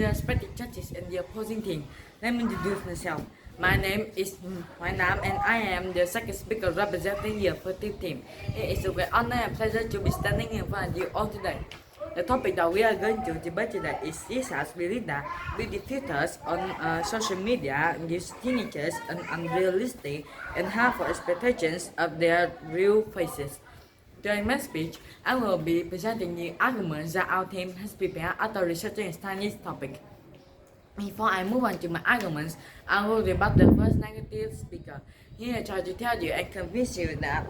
the respected judges and the opposing team. Let me introduce myself. My name is Nam and I am the second speaker representing the opposing team. It is a great honor and pleasure to be standing in front of you all today. The topic that we are going to debate today is Jesus believe that beauty filters on social media gives teenagers an unrealistic and harmful expectations of their real faces. During my speech, I will be presenting the arguments that our team has prepared after researching and studying this topic. Before I move on to my arguments, I will rebut the first negative speaker. Here I try to tell you and convince you that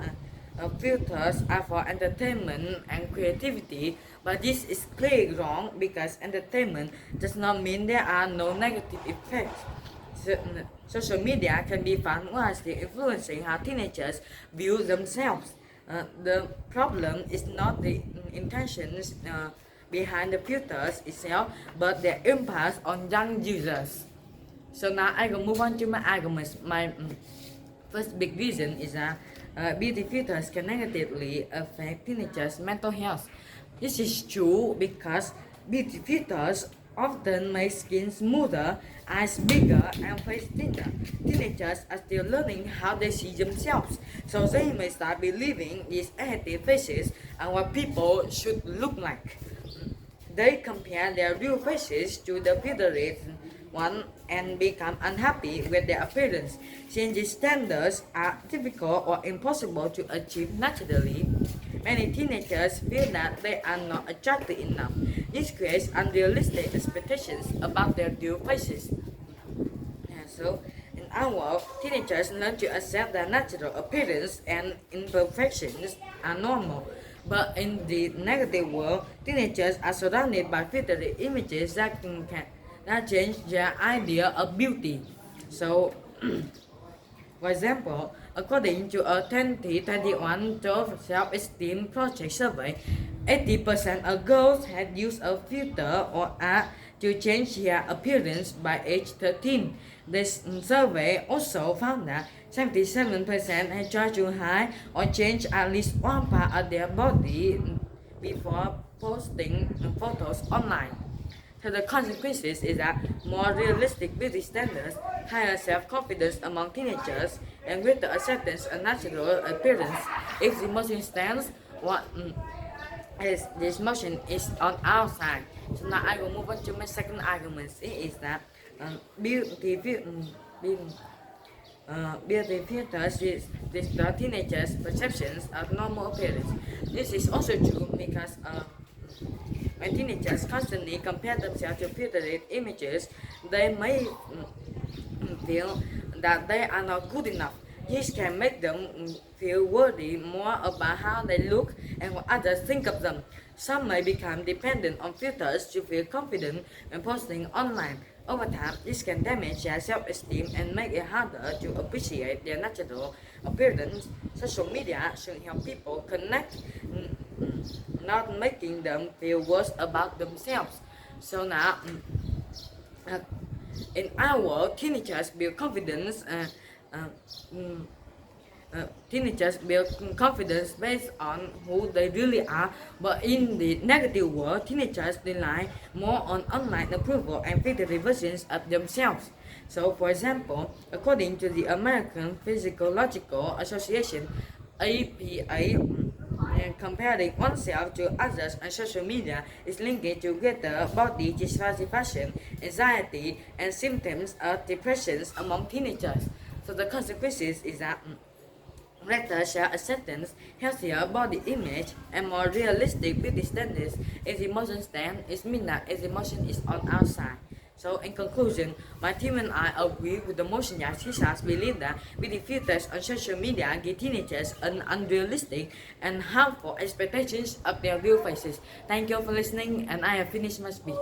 filters are for entertainment and creativity, but this is clearly wrong because entertainment does not mean there are no negative effects. Social media can be found wisely influencing how teenagers view themselves. The problem is not the intentions behind the filters itself, but their impact on young users. So now I will move on to my arguments. My first big reason is that beauty filters can negatively affect teenagers' mental health. This is true because beauty filters often make skin smoother, eyes bigger, and face thinner. Teenagers are still learning how they see themselves, so they may start believing these aesthetic faces and what people should look like. They compare their real faces to the filtered one and become unhappy with their appearance. Since these standards are difficult or impossible to achieve naturally, many teenagers feel that they are not attractive enough. This creates unrealistic expectations about their real faces. So, in our world, teenagers learn to accept their natural appearance and imperfections are normal. But in the negative world, teenagers are surrounded by filtered images that change their idea of beauty. So, for example, according to a 2021 self-esteem project survey, 80% of girls had used a filter or app to change their appearance by age 13. This survey also found that 77% had tried to hide or change at least one part of their body before posting photos online. So the consequences is that more realistic beauty standards, higher self-confidence among teenagers, and greater acceptance of natural appearance. If the motion stands, what is this motion is on our side. So now I will move on to my second argument. It is that beauty filters distort teenagers' perceptions of normal appearance. This is also true because when teenagers constantly compare themselves to filtered images, they may feel that they are not good enough. This can make them feel worried more about how they look and what others think of them. Some may become dependent on filters to feel confident when posting online. Over time, this can damage their self-esteem and make it harder to appreciate their natural appearance. Social media should help people connect, not making them feel worse about themselves. So now, in our world, teenagers build confidence. Teenagers build confidence based on who they really are, but in the negative world, teenagers rely more on online approval and filtered versions of themselves. So, for example, according to the American Physiological Association, APA, comparing oneself to others on social media is linked to greater body dyssatisfaction, anxiety, and symptoms of depression among teenagers. So the consequences is that greater self-acceptance, healthier body image, and more realistic beauty standards. If the emotion stands, it means that if the emotion is on our side. So in conclusion, my team and I agree with the motion that teachers believe that beauty filters on social media give teenagers an unrealistic and harmful expectations of their real faces. Thank you for listening, and I have finished my speech.